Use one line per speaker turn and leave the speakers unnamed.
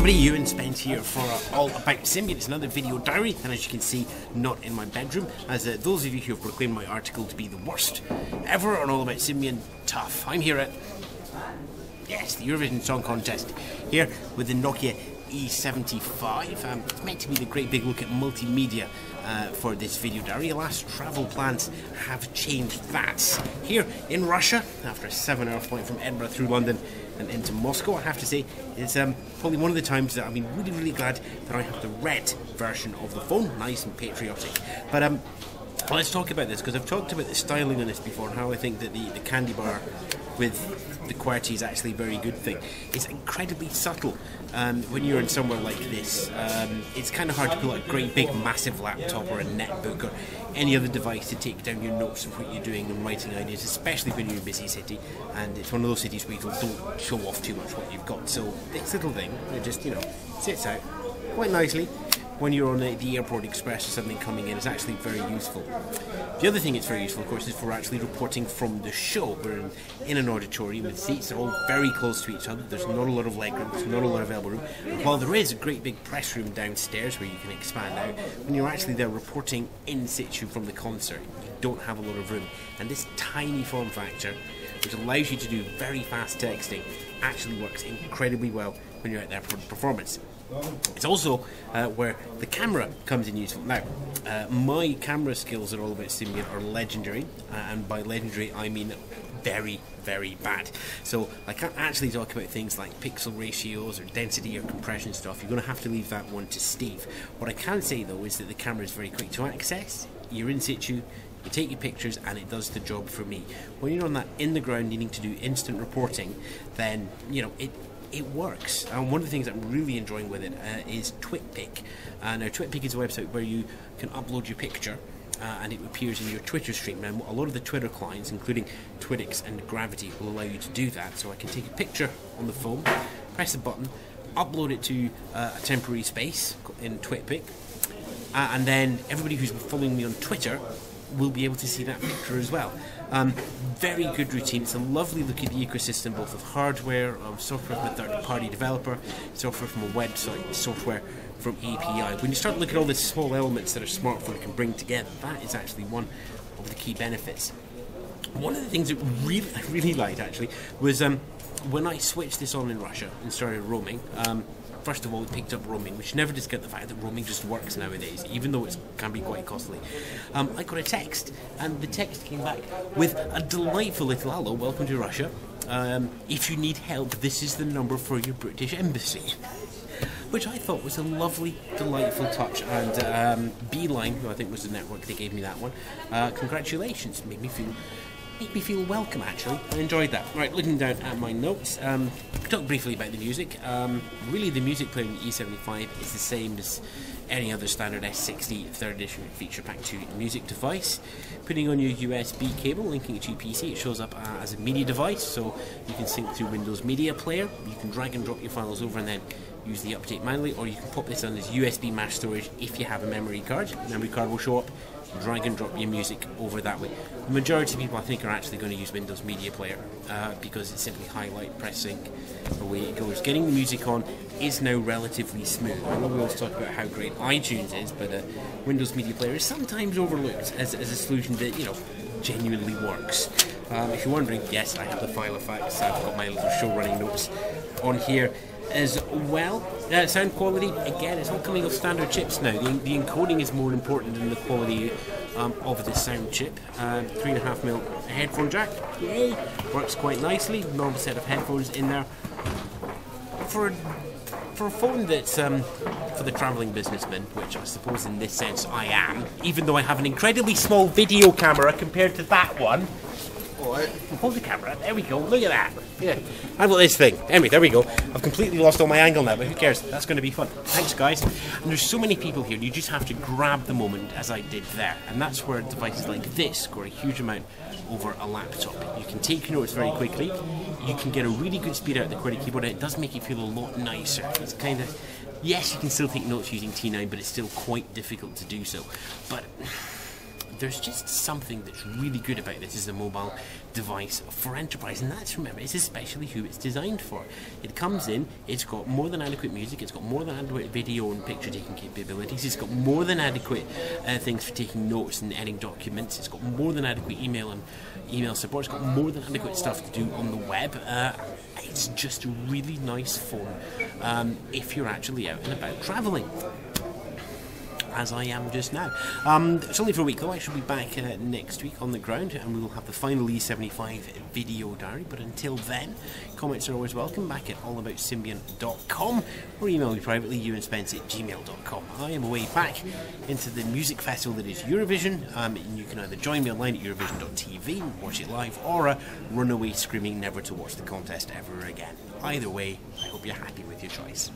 everybody, Ewan Spence here for All About Symbian. It's another video diary, and as you can see, not in my bedroom, as those of you who have proclaimed my article to be the worst ever on All About Symbian, tough. I'm here at, yes, the Eurovision Song Contest, here with the Nokia E75. It's meant to be the great big look at multimedia for this video diary. Alas, travel plans have changed that. Here in Russia, after a 7-hour flight from Edinburgh through London and into Moscow, I have to say, it's probably one of the times that I've been really glad that I have the red version of the phone. Nice and patriotic. But let's talk about this, because I've talked about the styling on this before and how I think that the candy bar with the QWERTY is actually a very good thing. It's incredibly subtle. When you're in somewhere like this, it's kind of hard to pull out a great big massive laptop or a netbook or any other device to take down your notes of what you're doing and writing ideas, especially when you're in a busy city, and it's one of those cities where you don't show off too much what you've got. So this little thing, it just, you know, sits out quite nicely when you're on the airport express or something coming in. It's actually very useful. The other thing it's very useful, of course, is for actually reporting from the show. We're in an auditorium with seats, they're all very close to each other. There's not a lot of leg room, there's not a lot of elbow room. And while there is a great big press room downstairs where you can expand out, when you're actually there reporting in situ from the concert, you don't have a lot of room. And this tiny form factor, which allows you to do very fast texting, actually works incredibly well when you're out there for performance. It's also where the camera comes in useful. Now, my camera skills at All About Symbian are legendary, and by legendary I mean very bad. So I can't actually talk about things like pixel ratios or density or compression stuff. You're going to have to leave that one to Steve. What I can say though is that the camera is very quick to access. You're in situ, you take your pictures, and it does the job for me. When you're on that in the ground needing to do instant reporting, then you know it works. And one of the things I'm really enjoying with it is TwitPic. Now TwitPic is a website where you can upload your picture and it appears in your Twitter stream. Now a lot of the Twitter clients, including Twitix and Gravity, will allow you to do that. So I can take a picture on the phone, press a button, upload it to a temporary space in TwitPic, and then everybody who's following me on Twitter will be able to see that picture as well. Very good routine. It's a lovely look at the ecosystem, both of hardware, software from a third-party developer, software from a website, software from API. When you start looking at all the small elements that a smartphone can bring together, that is actually one of the key benefits. One of the things that I really liked actually was when I switched this on in Russia and started roaming. First of all, it picked up roaming, which never discount the fact that roaming just works nowadays, even though it can be quite costly. I got a text, and the text came back with a delightful little hello, welcome to Russia. If you need help, this is the number for your British embassy. Which I thought was a lovely, delightful touch. And Beeline, who I think was the network that gave me that one, congratulations, made me feel welcome, actually. I enjoyed that. Right, looking down at my notes, talk briefly about the music. Really, the music player in the E75 is the same as any other standard S60 3rd edition feature pack 2 music device. Putting on your USB cable, linking it to your PC, it shows up as a media device, so you can sync through Windows Media Player. You can drag and drop your files over and then use the update manually, or you can pop this on as USB mass storage if you have a memory card. Memory card will show up, drag and drop your music over that way. The majority of people, I think, are actually going to use Windows Media Player because it's simply highlight, press sync, away it goes. Getting the music on is now relatively smooth. I know we always talk about how great iTunes is, but Windows Media Player is sometimes overlooked as a solution that, you know, genuinely works. If you're wondering, yes, I have the file effects. I've got my little show running notes on here as well. Sound quality, again, it's all coming off standard chips now. The encoding is more important than the quality of the sound chip. 3.5mm headphone jack, yay, works quite nicely. Normal set of headphones in there. For a phone that's for the travelling businessman, which I suppose in this sense I am, even though I have an incredibly small video camera compared to that one. Hold the camera, there we go, look at that. Yeah, I've got this thing. Anyway, there we go. I've completely lost all my angle now, but who cares? That's going to be fun. Thanks, guys. And there's so many people here, you just have to grab the moment as I did there. And that's where devices like this score a huge amount over a laptop. You can take your notes very quickly. You can get a really good speed out of the QWERTY keyboard, and it does make you feel a lot nicer. It's kind of, yes, you can still take notes using T9, but it's still quite difficult to do so. But there's just something that's really good about this as a mobile device for enterprise, and that's, remember, it's especially who it's designed for. It comes in, it's got more than adequate music, it's got more than adequate video and picture taking capabilities, it's got more than adequate things for taking notes and editing documents, it's got more than adequate email and email support, it's got more than adequate stuff to do on the web. It's just a really nice phone if you're actually out and about travelling, as I am just now. It's only for a week though. I shall be back next week on the ground, and we will have the final E75 video diary. But until then, comments are always welcome back at allaboutsymbian.com, or email me privately, ewanspence@gmail.com. I am away back into the music festival that is Eurovision, and you can either join me online at eurovision.tv and watch it live, or run away screaming never to watch the contest ever again. Either way, I hope you're happy with your choice.